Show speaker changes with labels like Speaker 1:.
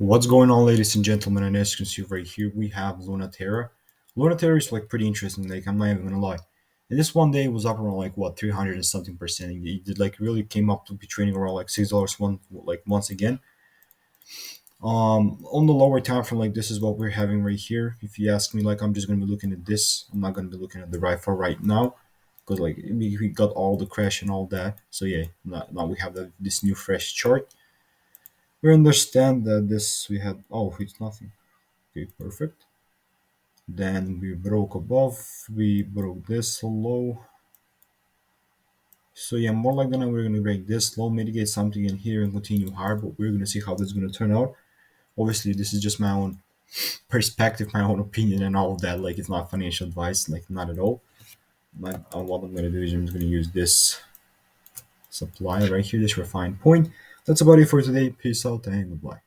Speaker 1: What's going on, ladies and gentlemen? And as you can see right here, we have Terra. Terra is like pretty interesting. Like I'm not even gonna lie. And this one day was up around like what 300 and something percent. It did like really came up to be trading around like $6 once again. On the lower time frame, like this is what we're having right here. If you ask me, like I'm just gonna be looking at this. I'm not gonna be looking at the right for right now because like we got all the crash and all that. So yeah, now we have this new fresh chart. We understand that this we had. Oh, it's nothing. Okay, perfect. Then we broke above, we broke this low. So yeah, more like than we're gonna break this low, mitigate something in here and continue higher, but we're gonna see how this is gonna turn out. Obviously, this is just my own perspective, my own opinion and all of that. Like it's not financial advice, like not at all. What I'm gonna do is I'm just gonna use this supply right here, this refined point. That's about it for today. Peace out and goodbye.